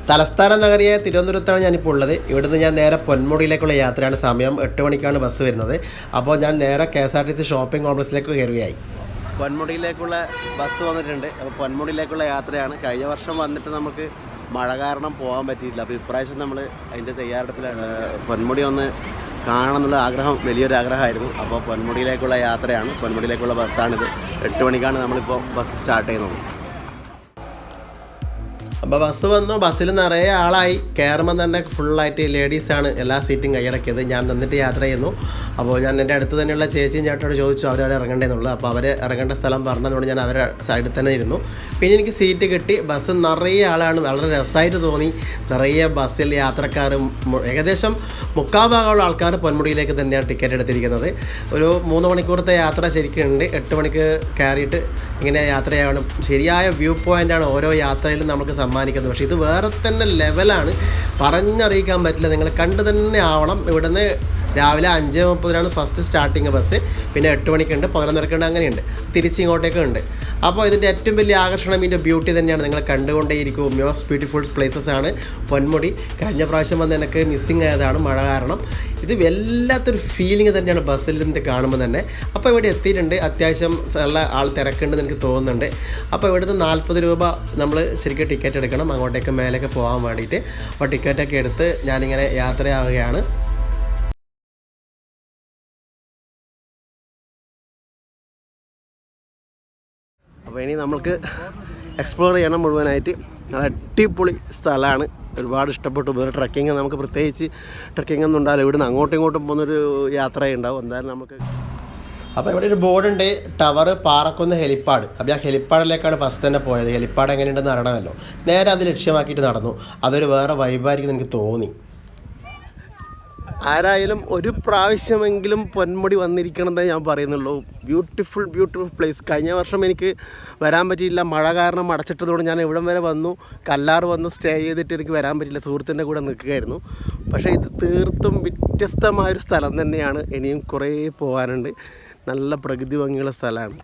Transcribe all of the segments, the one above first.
തലസ്ഥാന നഗരിയായ തിരുവനന്തപുരത്താണ് ഞാനിപ്പോൾ ഉള്ളത്. ഇവിടുന്ന് ഞാൻ നേരെ പൊന്മുടിയിലേക്കുള്ള യാത്രയാണ്. സമയം 8 മണിക്കാണ് ബസ് വരുന്നത്. അപ്പോൾ ഞാൻ നേരെ KSRTC ഷോപ്പിംഗ് കോംപ്ലക്സിലേക്ക് കയറുകയായി. പൊന്മുടിയിലേക്കുള്ള ബസ് വന്നിട്ടുണ്ട്. അപ്പോൾ പൊന്മുടിയിലേക്കുള്ള യാത്രയാണ്. കഴിഞ്ഞ വർഷം വന്നിട്ട് നമുക്ക് മഴ കാരണം പോകാൻ പറ്റിയില്ല. അപ്പോൾ ഇപ്രാവശ്യം നമ്മൾ അതിൻ്റെ തയ്യാറെടുപ്പിലാണ്. പൊന്മുടി ഒന്ന് കാണണം എന്നുള്ള ആഗ്രഹം വലിയൊരു ആഗ്രഹമായിരുന്നു. അപ്പോൾ പൊന്മുടിയിലേക്കുള്ള യാത്രയാണ്. പൊന്മുടിയിലേക്കുള്ള ബസ്സാണിത്. 8 മണിക്കാണ് നമ്മളിപ്പോൾ ബസ് സ്റ്റാർട്ട് ചെയ്യുന്നത്. അപ്പോൾ ബസ് വന്നു. ബസ്സിൽ നിറയെ ആളായി. കയറുമ്പോൾ തന്നെ ഫുള്ളായിട്ട് ലേഡീസാണ് എല്ലാ സീറ്റും കൈയടക്കിയത്. ഞാൻ നിന്നിട്ട് യാത്ര ചെയ്യുന്നു. അപ്പോൾ ഞാൻ എൻ്റെ അടുത്ത് തന്നെയുള്ള ചേച്ചിയും ചേട്ടനോട് ചോദിച്ചു അവരവിടെ ഇറങ്ങേണ്ടതെന്നുള്ളൂ. അപ്പോൾ അവർ ഇറങ്ങേണ്ട സ്ഥലം പറഞ്ഞതുകൊണ്ട് ഞാൻ അവരുടെ സൈഡിൽ തന്നെ ഇരുന്നു. പിന്നെ എനിക്ക് സീറ്റ് കിട്ടി. ബസ് നിറയെ ആളാണ്. വളരെ രസമായിട്ട് തോന്നി. നിറയെ ബസ്സിൽ യാത്രക്കാരും ഏകദേശം 3/4 ഭാഗമുള്ള ആൾക്കാർ പൊന്മുടിയിലേക്ക് തന്നെയാണ് ടിക്കറ്റ് എടുത്തിരിക്കുന്നത്. ഒരു 3 മണിക്കൂറത്തെ യാത്ര ശരിക്കും ഉണ്ട്. 8 മണിക്ക് കയറിയിട്ട് ഇങ്ങനെ യാത്രയാണ്. ശരിയായ വ്യൂ പോയിൻ്റാണ് ഓരോ യാത്രയിലും നമുക്ക് സമ്മാനിക്കുന്നത്. പക്ഷേ ഇത് വേറെ തന്നെ ലെവലാണ്, പറഞ്ഞറിയിക്കാൻ പറ്റില്ല. നിങ്ങൾ കണ്ടു തന്നെ ആവണം. ഇവിടുന്ന് രാവിലെ 5:30 ഫസ്റ്റ് സ്റ്റാർട്ടിങ് ബസ്. പിന്നെ 8 മണിക്കുണ്ട്, 11:30 അങ്ങനെയുണ്ട്. തിരിച്ചിങ്ങോട്ടേക്കുണ്ട്. അപ്പോൾ ഇതിൻ്റെ ഏറ്റവും വലിയ ആകർഷണം ഇതിൻ്റെ ബ്യൂട്ടി തന്നെയാണ്. നിങ്ങൾ കണ്ടുകൊണ്ടേയിരിക്കും. മോസ്റ്റ് ബ്യൂട്ടിഫുൾ പ്ലേസസ് ആണ് പൊന്മുടി. കഴിഞ്ഞ പ്രാവശ്യം വന്ന് എനിക്ക് മിസ്സിങ് ആയതാണ് മഴ കാരണം. ഇത് വല്ലാത്തൊരു ഫീലിംഗ് തന്നെയാണ് ബസ്സിൽ നിന്ന് കാണുമ്പോൾ തന്നെ. അപ്പോൾ ഇവിടെ എത്തിയിട്ടുണ്ട്. അത്യാവശ്യം നല്ല ആൾ തിരക്കുണ്ടെന്ന് എനിക്ക് തോന്നുന്നുണ്ട്. അപ്പോൾ ഇവിടുന്ന് 40 രൂപ നമ്മൾ ശരിക്കും ടിക്കറ്റ് എടുക്കണം അങ്ങോട്ടേക്ക് മേലേക്ക് പോകാൻ വേണ്ടിയിട്ട്. അപ്പോൾ ടിക്കറ്റൊക്കെ എടുത്ത് ഞാനിങ്ങനെ യാത്രയാവുകയാണ്. അപ്പോൾ ഇനി നമുക്ക് എക്സ്പ്ലോർ ചെയ്യണം മുഴുവനായിട്ട്. അടിപൊളി സ്ഥലമാണ്. ഒരുപാട് ഇഷ്ടപ്പെട്ടു. വേറെ ട്രക്കിങ് നമുക്ക് പ്രത്യേകിച്ച് ട്രക്കിംഗ് ഒന്നും ഉണ്ടാവില്ല. ഇവിടുന്ന് അങ്ങോട്ടും ഇങ്ങോട്ടും പോകുന്നൊരു യാത്രയുണ്ടാവും. എന്തായാലും നമുക്ക് അപ്പോൾ ഇവിടെ ഒരു ബോർഡുണ്ട്, ടവർ പാറക്കുന്ന് ഹെലിപ്പാഡ്. അപ്പോൾ ആ ഹെലിപ്പാഡിലേക്കാണ് ഫസ്റ്റ് തന്നെ പോയത്. ഹെലിപ്പാഡ് എങ്ങനെയുണ്ടെന്ന് അറിയണമല്ലോ. നേരെ അത് ലക്ഷ്യമാക്കിയിട്ട് നടന്നു. അതൊരു വേറെ വൈബായിരിക്കും എനിക്ക് തോന്നി. ആരായാലും ഒരു പ്രാവശ്യമെങ്കിലും പൊന്മുടി വന്നിരിക്കണമെന്നേ ഞാൻ പറയുന്നുള്ളൂ. Beautiful place. കഴിഞ്ഞ വർഷം എനിക്ക് വരാൻ പറ്റിയില്ല. മഴ കാരണം അടച്ചിട്ടതോടെ ഞാൻ ഇവിടം വരെ വന്നു. കല്ലാർ വന്നു സ്റ്റേ ചെയ്തിട്ട് എനിക്ക് വരാൻ പറ്റില്ല. സുഹൃത്തിൻ്റെ കൂടെ നിൽക്കുകയായിരുന്നു. പക്ഷേ ഇത് തീർത്തും വ്യത്യസ്തമായൊരു സ്ഥലം തന്നെയാണ്. ഇനിയും കുറേ പോകാനുണ്ട്. നല്ല പ്രകൃതി ഭംഗിയുള്ള സ്ഥലമാണ്.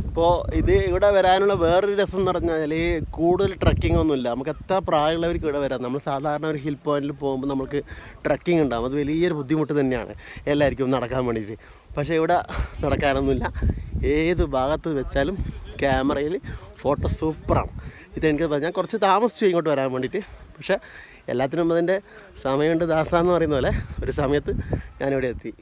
അപ്പോൾ ഇത് ഇവിടെ വരാനുള്ള വേറൊരു രസം എന്ന് പറഞ്ഞാൽ കൂടുതൽ ട്രക്കിംഗ് ഒന്നുമില്ല. നമുക്ക് എത്ര പ്രായമുള്ളവർക്ക് ഇവിടെ വരാം. നമ്മൾ സാധാരണ ഒരു ഹിൽ പോയിന്റിൽ പോകുമ്പോൾ നമുക്ക് ട്രക്കിംഗ് ഉണ്ടാകും. അത് വലിയൊരു ബുദ്ധിമുട്ട് തന്നെയാണ് എല്ലാവർക്കും നടക്കാൻ വേണ്ടിയിട്ട്. പക്ഷേ ഇവിടെ നടക്കാനൊന്നുമില്ല. ഏത് ഭാഗത്ത് വെച്ചാലും ക്യാമറയിൽ ഫോട്ടോ സൂപ്പറാണ്. ഇതെനിക്ക് ഞാൻ കുറച്ച് താമസിച്ചു ഇങ്ങോട്ട് വരാൻ വേണ്ടിയിട്ട്. പക്ഷേ എല്ലാത്തിനും അതിൻ്റെ സമയമുണ്ട് ദാസ എന്ന് പറയുന്ന പോലെ ഒരു സമയത്ത് ഞാനിവിടെ എത്തി.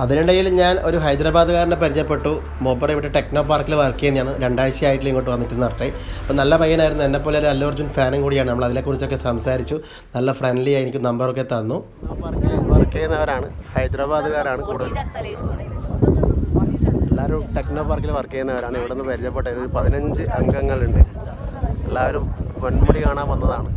അതിനിടയിൽ ഞാൻ ഒരു ഹൈദരാബാദുകാരനെ പരിചയപ്പെട്ടു. മൂപ്പർ ഇവിടെ ടെക്നോ പാർക്കിൽ വർക്ക് ചെയ്യുന്നതാണ്. 2 ആഴ്ചയായിട്ടില്ല ഇങ്ങോട്ട് വന്നിട്ട് നടട്ടെ. അപ്പോൾ നല്ല പയ്യനായിരുന്നു. എന്നെപ്പോലെ ഒരു അല്ലു അർജുൻ ഫാനും കൂടിയാണ്. നമ്മൾ അതിനെക്കുറിച്ചൊക്കെ സംസാരിച്ചു. നല്ല ഫ്രണ്ട്ലി ആയി എനിക്ക് നമ്പറൊക്കെ തന്നു. വർക്ക് ചെയ്യുന്നവരാണ്, ഹൈദരാബാദുകാരാണ് കൂടുതൽ. എല്ലാവരും ടെക്നോ പാർക്കിൽ വർക്ക് ചെയ്യുന്നവരാണ്. ഇവിടെ നിന്ന് പരിചയപ്പെട്ട ഒരു 15 അംഗങ്ങളുണ്ട്. എല്ലാവരും പൊന്മുടി കാണാൻ വന്നതാണ്.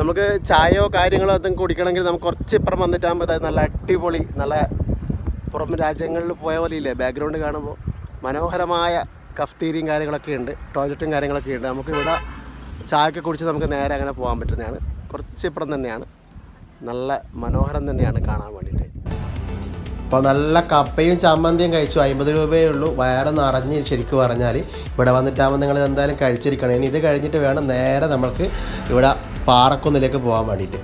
നമുക്ക് ചായയോ കാര്യങ്ങളോ എന്തെങ്കിലും കുടിക്കണമെങ്കിൽ നമുക്ക് കുറച്ച് ഇപ്പുറം വന്നിട്ടാകുമ്പോൾ നല്ല അടിപൊളി, നല്ല പുറം രാജ്യങ്ങളിൽ പോയ പോലെ ഇല്ലേ ബാക്ക്ഗ്രൗണ്ട് കാണുമ്പോൾ മനോഹരമായ കഫ്തീരിയും കാര്യങ്ങളൊക്കെ ഉണ്ട്, ടോയ്ലറ്റും കാര്യങ്ങളൊക്കെ ഉണ്ട്. നമുക്ക് ഇവിടെ ചായയൊക്കെ കുടിച്ച് നമുക്ക് നേരെ അങ്ങനെ പോകാൻ പറ്റുന്നതാണ്. കുറച്ച് ഇപ്പുറം തന്നെയാണ്, നല്ല മനോഹരം തന്നെയാണ് കാണാൻ വേണ്ടിയിട്ട്. അപ്പോൾ നല്ല കപ്പയും ചമ്മന്തിയും കഴിച്ചു. 50 രൂപയേ ഉള്ളൂ. വയറ് നിറഞ്ഞ് ശരിക്കും പറഞ്ഞാൽ ഇവിടെ വന്നിട്ടാകുമ്പോൾ നിങ്ങൾ എന്തായാലും കഴിച്ചിരിക്കണം. ഇനി ഇത് കഴിഞ്ഞിട്ട് വേണം നേരെ നമ്മൾക്ക് ഇവിടെ പാറക്കുന്നിലേക്ക് പോകാൻ വേണ്ടിയിട്ട്.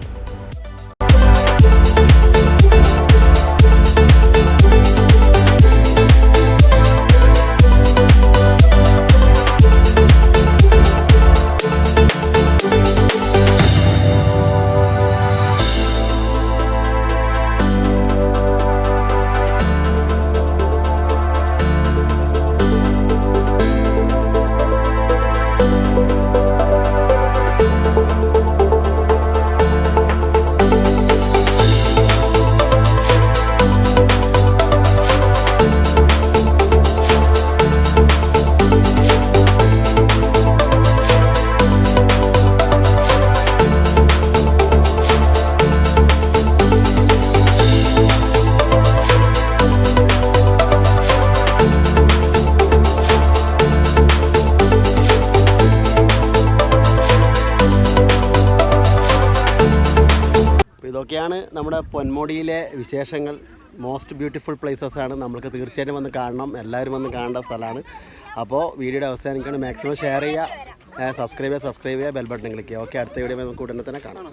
ഇതൊക്കെയാണ് നമ്മുടെ പൊന്മുടിയിലെ വിശേഷങ്ങൾ. മോസ്റ്റ് ബ്യൂട്ടിഫുൾ പ്ലേസസ് ആണ്. നമ്മൾക്ക് തീർച്ചയായിട്ടും വന്ന് കാണണം. എല്ലാവരും വന്ന് കാണേണ്ട സ്ഥലമാണ്. അപ്പോൾ വീഡിയോയുടെ അവസാനിക്കുകയാണ്. മാക്സിമം ഷെയർ ചെയ്യുക, സബ്സ്ക്രൈബ് ചെയ്യുക, ബെൽ ബട്ടൺ ക്ലിക്ക് ചെയ്യുക. ഓക്കെ, അടുത്ത വീഡിയോ നമുക്ക് ഉടനെ തന്നെ കാണാം.